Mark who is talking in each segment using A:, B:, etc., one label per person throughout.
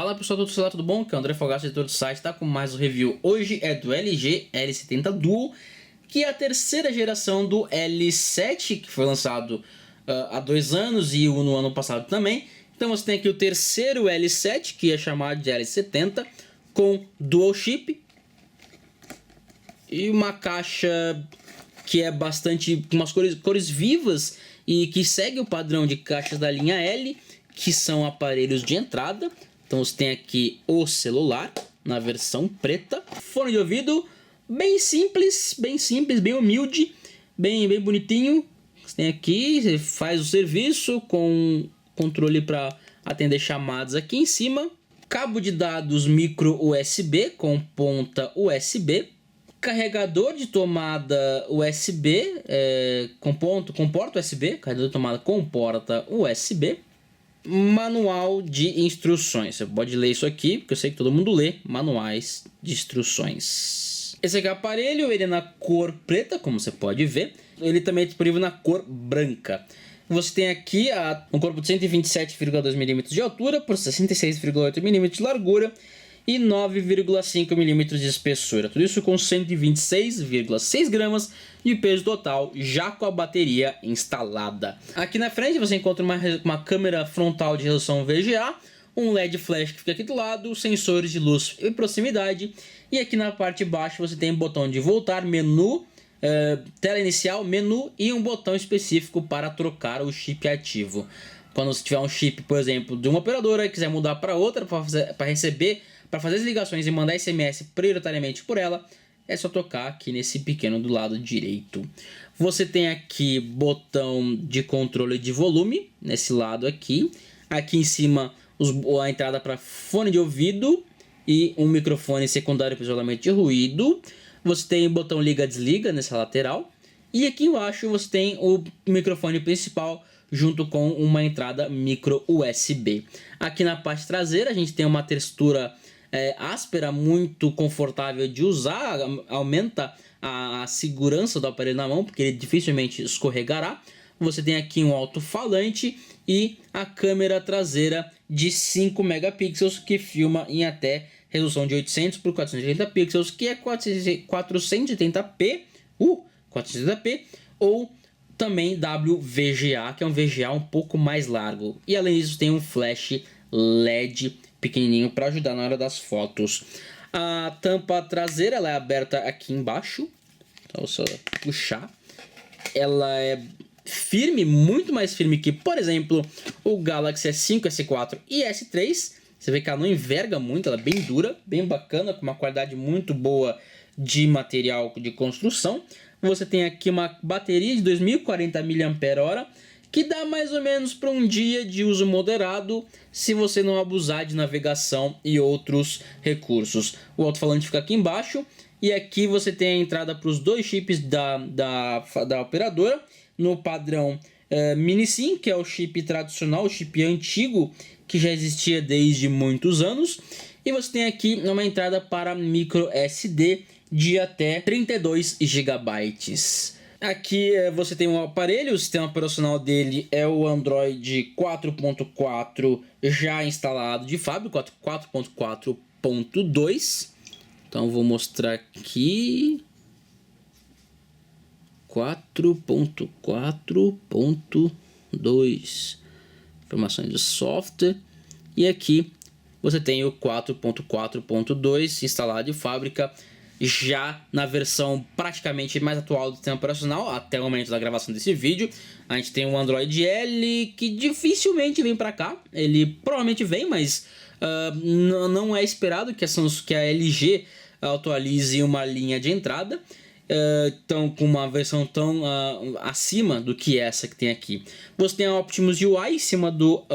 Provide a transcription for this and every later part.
A: Fala pessoal, tudo bom? Aqui é o André Fogaça, editor do site, tá com mais um review. Hoje é do LG L70 Duo, que é a terceira geração do L7, que foi lançado há 2 anos e no ano passado também. Então você tem aqui o terceiro L7, que é chamado de L70, com Dual Chip. E uma caixa que é bastante, com umas cores vivas e que segue o padrão de caixas da linha L, que são aparelhos de entrada. Então você tem aqui o celular na versão preta, fone de ouvido bem simples, bem humilde, bem bonitinho. Você tem aqui, você faz o serviço com controle para atender chamadas aqui em cima, cabo de dados micro USB com ponta USB, carregador de tomada USB com porta USB, carregador de tomada com porta USB. Manual de instruções. Você pode ler isso aqui, porque eu sei que todo mundo lê manuais de instruções. Esse aqui é o aparelho, ele é na cor preta, como você pode ver. Ele também é disponível na cor branca. Você tem aqui um corpo de 127,2 mm de altura por 66,8 mm de largura e 9,5 mm de espessura. Tudo isso com 126,6 gramas de peso total, já com a bateria instalada. Aqui na frente você encontra uma câmera frontal de resolução VGA, um LED flash que fica aqui do lado, sensores de luz e proximidade. E aqui na parte de baixo você tem um botão de voltar, menu, tela inicial, menu e um botão específico para trocar o chip ativo. Quando você tiver um chip, por exemplo, de uma operadora e quiser mudar para outra para receber, para fazer as ligações e mandar SMS prioritariamente por ela, é só tocar aqui nesse pequeno do lado direito. Você tem aqui botão de controle de volume, nesse lado aqui. Aqui em cima a entrada para fone de ouvido e um microfone secundário para isolamento de ruído. Você tem o botão liga-desliga nessa lateral. E aqui embaixo você tem o microfone principal junto com uma entrada micro USB. Aqui na parte traseira a gente tem uma textura áspera, muito confortável de usar, aumenta a segurança do aparelho na mão, porque ele dificilmente escorregará. Você tem aqui um alto-falante e a câmera traseira de 5 megapixels que filma em até resolução de 800 por 480 pixels, que é 480p, 480p, ou também WVGA, que é um VGA um pouco mais largo. E além disso tem um flash LED pequenininho para ajudar na hora das fotos. A tampa traseira ela é aberta aqui embaixo, então só puxar. Ela é firme, muito mais firme que, por exemplo, o Galaxy S5, S4 e S3. Você vê que ela não enverga muito, ela é bem dura, bem bacana, com uma qualidade muito boa de material de construção. Você tem aqui uma bateria de 2040 mAh, que dá mais ou menos para um dia de uso moderado, se você não abusar de navegação e outros recursos. O alto-falante fica aqui embaixo, e aqui você tem a entrada para os 2 chips da operadora, no padrão Mini SIM, que é o chip tradicional, o chip antigo, que já existia desde muitos anos. E você tem aqui uma entrada para micro SD de até 32 GB. Aqui você tem um aparelho, o sistema operacional dele é o Android 4.4 já instalado de fábrica, 4.4.2. Então vou mostrar aqui 4.4.2, informações de software. E aqui você tem o 4.4.2 instalado de fábrica, já na versão praticamente mais atual do sistema operacional, até o momento da gravação desse vídeo. A gente tem um Android L que dificilmente vem para cá. Ele provavelmente vem, mas não é esperado que a LG atualize uma linha de entrada. Então, com uma versão tão acima do que essa que tem aqui. Você tem a Optimus UI em cima do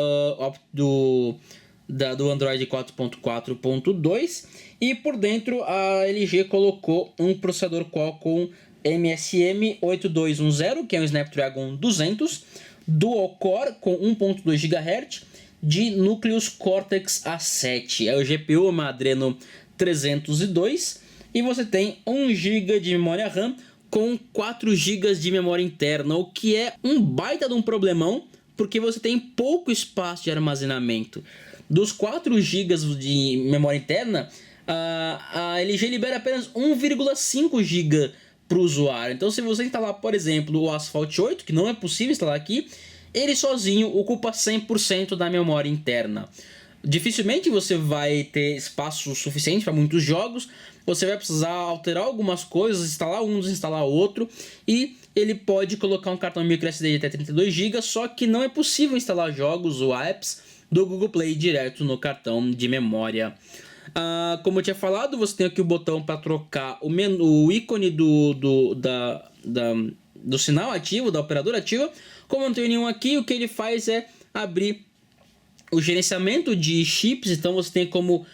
A: Android 4.4.2, e por dentro a LG colocou um processador Qualcomm MSM 8210, que é um Snapdragon 200 Dual Core com 1.2 GHz de núcleos Cortex A7. É o GPU Adreno 302, e você tem 1 GB de memória RAM com 4 GB de memória interna, o que é um baita de um problemão porque você tem pouco espaço de armazenamento. Dos 4 GB de memória interna, a LG libera apenas 1,5 GB para o usuário. Então, se você instalar, por exemplo, o Asphalt 8, que não é possível instalar aqui, ele sozinho ocupa 100% da memória interna. Dificilmente você vai ter espaço suficiente para muitos jogos. Você vai precisar alterar algumas coisas, instalar um, desinstalar outro, e ele pode colocar um cartão microSD de até 32 GB, só que não é possível instalar jogos ou apps do Google Play direto no cartão de memória. Como eu tinha falado, você tem aqui o botão para trocar o ícone do sinal ativo, da operadora ativa. Como não tem nenhum aqui, o que ele faz é abrir o gerenciamento de chips. Então você tem como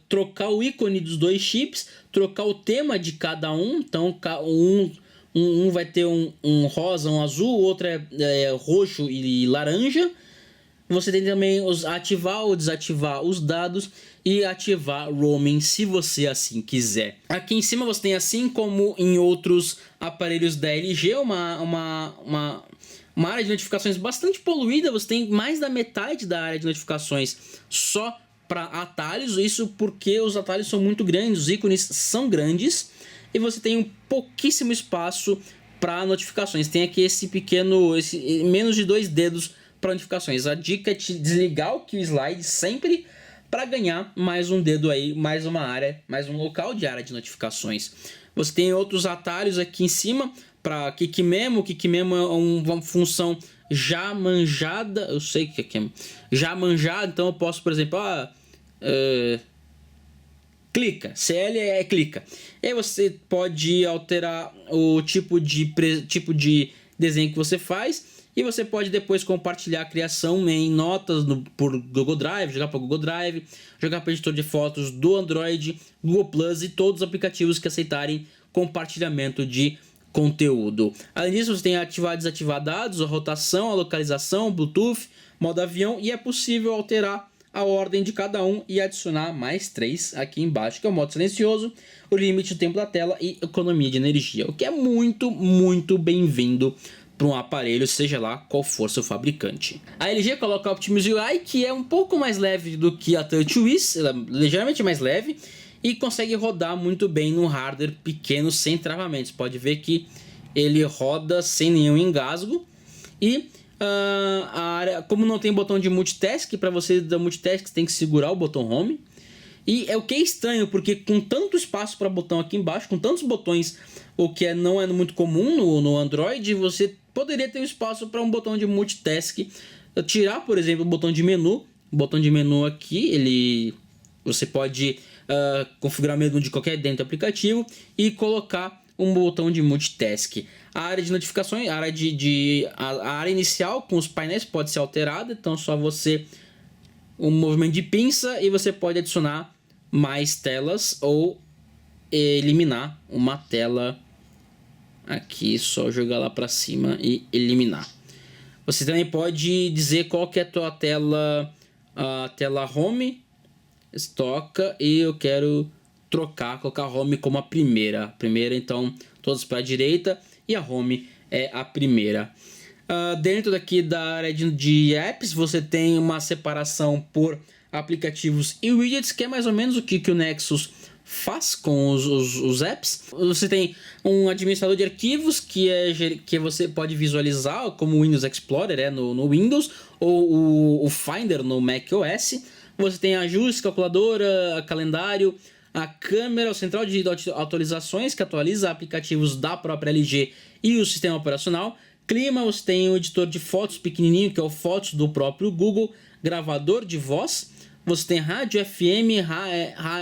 A: trocar o ícone dos 2 chips, trocar o tema de cada um. Então um vai ter um rosa, um azul, o outro é roxo e laranja. Você tem também ativar ou desativar os dados e ativar roaming se você assim quiser. Aqui em cima você tem, assim como em outros aparelhos da LG, uma área de notificações bastante poluída. Você tem mais da metade da área de notificações só para atalhos. Isso porque os atalhos são muito grandes, os ícones são grandes e você tem um pouquíssimo espaço para notificações. Tem aqui esse pequeno, menos de 2 dedos para notificações. A dica é te desligar o Q Slide sempre para ganhar mais um dedo aí, mais uma área, mais um local de área de notificações. Você tem outros atalhos aqui em cima para Quick Memo. Quick Memo é uma função já manjada, eu sei que é já manjada, então eu posso, por exemplo, clica, CL é clica. E aí você pode alterar o tipo de desenho que você faz. E você pode depois compartilhar a criação em notas por Google Drive, jogar para Google Drive, jogar para editor de fotos do Android, Google Plus e todos os aplicativos que aceitarem compartilhamento de conteúdo. Além disso, você tem ativar e desativar dados, a rotação, a localização, o Bluetooth, modo avião, e é possível alterar a ordem de cada um e adicionar mais 3 aqui embaixo, que é o modo silencioso, o limite do tempo da tela e economia de energia, o que é muito, muito bem-vindo para um aparelho, seja lá qual for seu fabricante. A LG coloca a Optimus UI, que é um pouco mais leve do que a TouchWiz, ela é ligeiramente mais leve e consegue rodar muito bem num hardware pequeno sem travamentos. Pode ver que ele roda sem nenhum engasgo. E a área, como não tem botão de multitask, para você dar multitask você tem que segurar o botão Home. E é o que é estranho, porque com tanto espaço para botão aqui embaixo, com tantos botões, o que não é muito comum no Android, você poderia ter espaço para um botão de multitask. Tirar, por exemplo, o botão de menu. O botão de menu aqui, você pode configurar o menu de qualquer dentro do aplicativo e colocar um botão de multitask. A área de notificações, a área inicial com os painéis pode ser alterada, então só você um movimento de pinça e você pode adicionar mais telas ou eliminar uma tela aqui, só jogar lá para cima e eliminar. Você também pode dizer qual que é a tua tela, a tela home, toca, e eu quero colocar a home como a primeira. Então todos para a direita e a home é a primeira. Dentro daqui da área de apps, você tem uma separação por aplicativos e widgets, que é mais ou menos o que o Nexus faz com os apps. Você tem um administrador de arquivos que você pode visualizar como o Windows Explorer no Windows, ou o Finder no macOS. Você tem ajuste, calculadora, calendário, a câmera, o central de atualizações, que atualiza aplicativos da própria LG e o sistema operacional. Clima, você tem o editor de fotos pequenininho, que é o Fotos do próprio Google, gravador de voz, você tem rádio FM,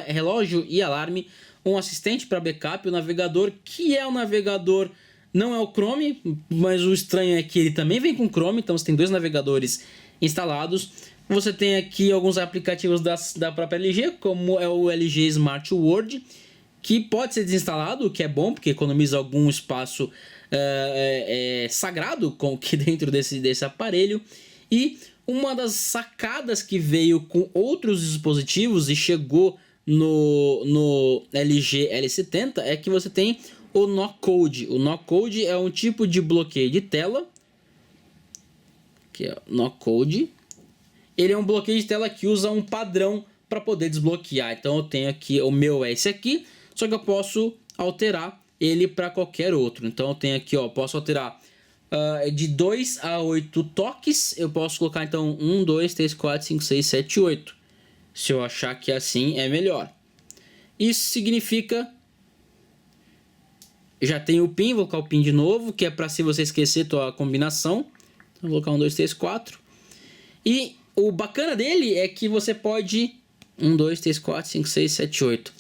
A: relógio e alarme, um assistente para backup, o navegador, que é o navegador, não é o Chrome, mas o estranho é que ele também vem com Chrome, então você tem 2 navegadores instalados. Você tem aqui alguns aplicativos da própria LG, como é o LG Smart World, que pode ser desinstalado, o que é bom, porque economiza algum espaço sagrado que dentro desse aparelho. E uma das sacadas que veio com outros dispositivos e chegou no LG L70 é que você tem o No Code. O No Code é um tipo de bloqueio de tela que é No Code. Ele é um bloqueio de tela que usa um padrão para poder desbloquear. Então eu tenho aqui, o meu é esse aqui, só que eu posso alterar ele para qualquer outro. Então eu tenho aqui, ó, posso alterar de 2 a 8 toques. Eu posso colocar então 1, 2, 3, 4, 5, 6, 7, 8. Se eu achar que assim é melhor. Isso significa... Já tem o PIN, vou colocar o PIN de novo, que é para se você esquecer a combinação. Então vou colocar 1, 2, 3, 4. E o bacana dele é que você pode... 1, 2, 3, 4, 5, 6, 7, 8.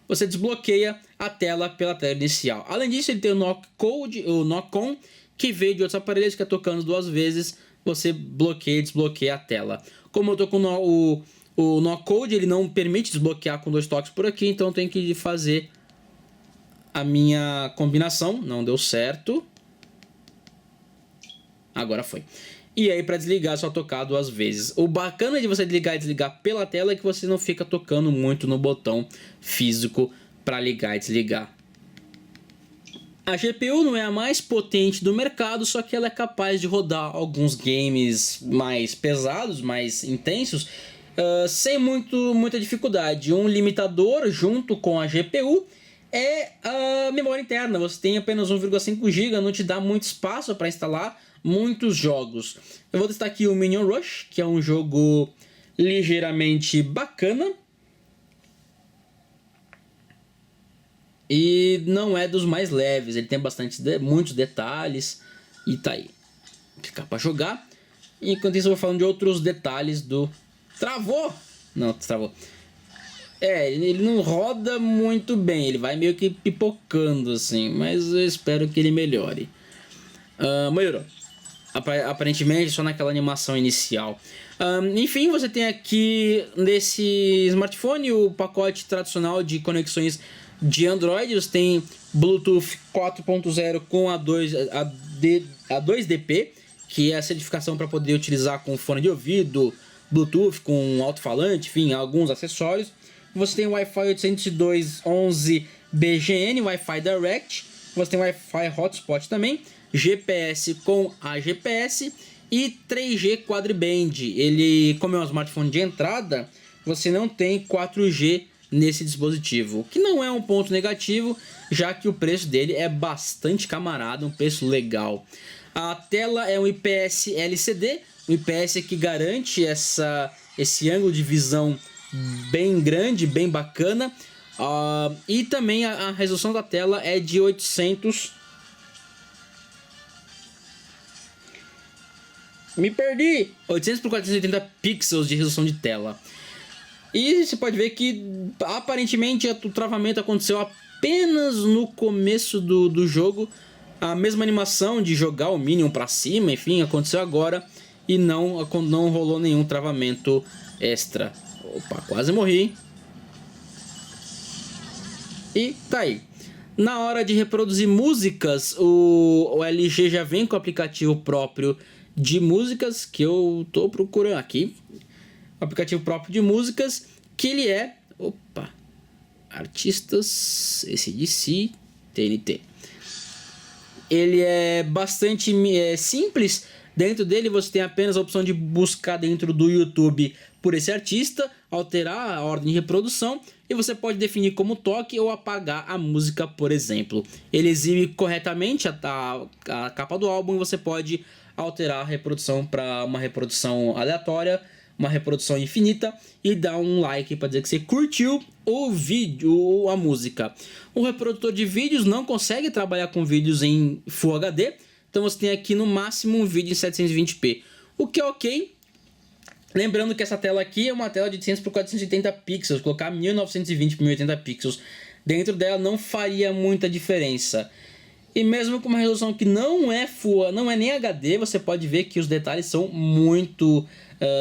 A: Você desbloqueia a tela pela tela inicial. Além disso, ele tem o Knock Code, o Knock On, que veio de outros aparelhos, que é tocando 2 vezes, você bloqueia e desbloqueia a tela. Como eu tô com o Knock Code, ele não permite desbloquear com 2 toques por aqui, então eu tenho que fazer a minha combinação. Não deu certo. Agora foi. E aí para desligar é só tocar 2 vezes. O bacana de você ligar e desligar pela tela é que você não fica tocando muito no botão físico para ligar e desligar. A GPU não é a mais potente do mercado, só que ela é capaz de rodar alguns games mais pesados, mais intensos, sem muita dificuldade. Um limitador junto com a GPU é a memória interna. Você tem apenas 1,5 GB, não te dá muito espaço para instalar muitos jogos. Eu vou testar aqui o Minion Rush, que é um jogo ligeiramente bacana. E não é dos mais leves, ele tem muitos detalhes. E tá aí. Ficar para jogar. Enquanto isso eu vou falando de outros detalhes do... Travou! Não, travou. Ele não roda muito bem, ele vai meio que pipocando assim, mas eu espero que ele melhore. Melhorou. Aparentemente só naquela animação inicial. Enfim, você tem aqui nesse smartphone o pacote tradicional de conexões de Android. Você tem Bluetooth 4.0 com A2DP, que é a certificação para poder utilizar com fone de ouvido, Bluetooth com alto-falante, enfim, alguns acessórios. Você tem o Wi-Fi 802.11 BGN, Wi-Fi Direct. Você tem Wi-Fi Hotspot também, GPS com AGPS e 3G Quadriband. Ele, como é um smartphone de entrada, você não tem 4G nesse dispositivo, o que não é um ponto negativo, já que o preço dele é bastante camarada, um preço legal. A tela é um IPS LCD, um IPS que garante esse ângulo de visão bem grande, bem bacana. E também a resolução da tela é de 800... Me perdi! 800 por 480 pixels de resolução de tela. E você pode ver que aparentemente o travamento aconteceu apenas no começo do jogo. A mesma animação de jogar o Minion pra cima, enfim, aconteceu agora. E não rolou nenhum travamento extra. Opa, quase morri. E tá aí. Na hora de reproduzir músicas, o LG já vem com o aplicativo próprio de músicas, que eu tô procurando aqui. Aplicativo próprio de músicas, que ele é... Opa! Artistas, AC/DC, TNT. Ele é bastante simples. Dentro dele você tem apenas a opção de buscar dentro do YouTube por esse artista, alterar a ordem de reprodução e você pode definir como toque ou apagar a música, por exemplo. Ele exibe corretamente a capa do álbum e você pode alterar a reprodução para uma reprodução aleatória, uma reprodução infinita e dar um like para dizer que você curtiu o vídeo ou a música. O reprodutor de vídeos não consegue trabalhar com vídeos em Full HD, então você tem aqui no máximo um vídeo em 720p, o que é ok. Lembrando que essa tela aqui é uma tela de 800 por 480 pixels, colocar 1920 por 1080 pixels dentro dela não faria muita diferença. E mesmo com uma resolução que não é Full, não é nem HD, você pode ver que os detalhes são muito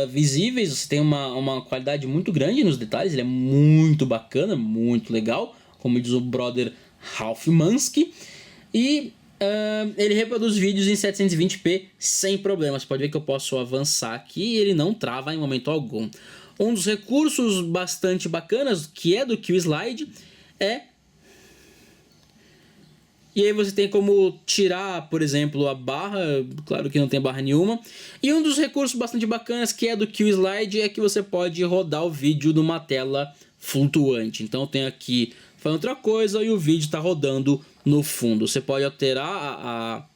A: visíveis. Você tem uma qualidade muito grande nos detalhes, ele é muito bacana, muito legal, como diz o brother Ralph Mansky. E ele reproduz vídeos em 720p sem problemas. Você pode ver que eu posso avançar aqui e ele não trava em momento algum. Um dos recursos bastante bacanas, que é do QSlide, é E aí você tem como tirar, por exemplo, a barra, claro que não tem barra nenhuma. E um dos recursos bastante bacanas que é do QSlide é que você pode rodar o vídeo numa tela flutuante. Então tem aqui fazendo outra coisa e o vídeo está rodando no fundo. Você pode alterar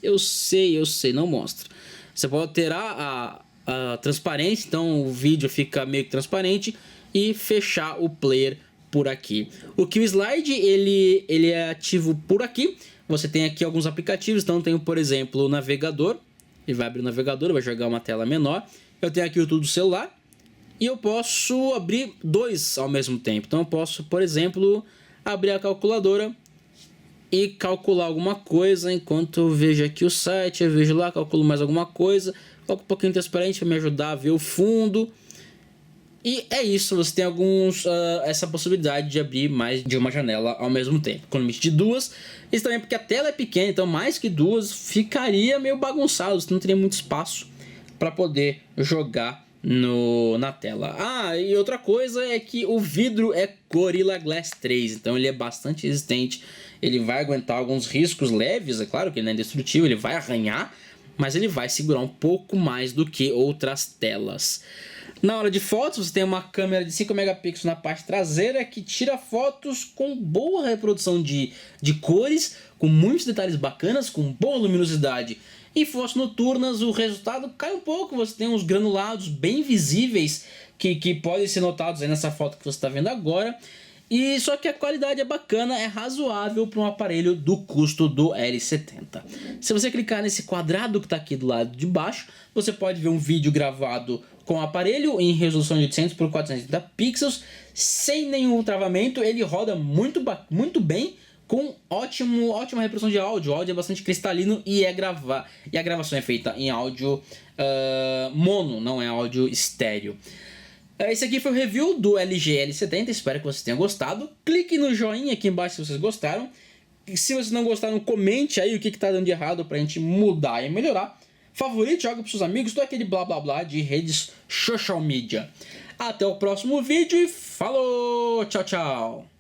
A: Eu sei, não mostra. Você pode alterar a transparência, então o vídeo fica meio que transparente e fechar o player por aqui. O QSlide ele é ativo por aqui. Você tem aqui alguns aplicativos, então tem, por exemplo, o navegador. Ele vai abrir o navegador, vai jogar uma tela menor. Eu tenho aqui o YouTube do celular e eu posso abrir dois ao mesmo tempo. Então eu posso, por exemplo, abrir a calculadora e calcular alguma coisa enquanto eu vejo aqui o site, eu vejo lá, calculo mais alguma coisa, coloco um pouquinho transparente para me ajudar a ver o fundo. E é isso, você tem essa possibilidade de abrir mais de uma janela ao mesmo tempo, com limite de duas. Isso também porque a tela é pequena, então mais que duas ficaria meio bagunçado, você não teria muito espaço para poder jogar na tela. E outra coisa é que o vidro é Gorilla Glass 3, então ele é bastante resistente, ele vai aguentar alguns riscos leves, é claro que ele não é indestrutível, ele vai arranhar, mas ele vai segurar um pouco mais do que outras telas. Na hora de fotos, você tem uma câmera de 5 megapixels na parte traseira que tira fotos com boa reprodução de cores, com muitos detalhes bacanas, com boa luminosidade. Em fotos noturnas, o resultado cai um pouco, você tem uns granulados bem visíveis que podem ser notados aí nessa foto que você está vendo agora. E só que a qualidade é bacana, é razoável para um aparelho do custo do L70. Se você clicar nesse quadrado que está aqui do lado de baixo, você pode ver um vídeo gravado com o aparelho em resolução de 800 por 480 pixels, sem nenhum travamento. Ele roda muito bem, com ótima reprodução de áudio. O áudio é bastante cristalino e a gravação é feita em áudio mono, não é áudio estéreo. Esse aqui foi o review do LG L70, espero que vocês tenham gostado. Clique no joinha aqui embaixo se vocês gostaram. E se vocês não gostaram, comente aí o que está dando de errado pra gente mudar e melhorar. Favorite, joga pros seus amigos, todo aquele blá blá blá de redes social media. Até o próximo vídeo e falou! Tchau, tchau!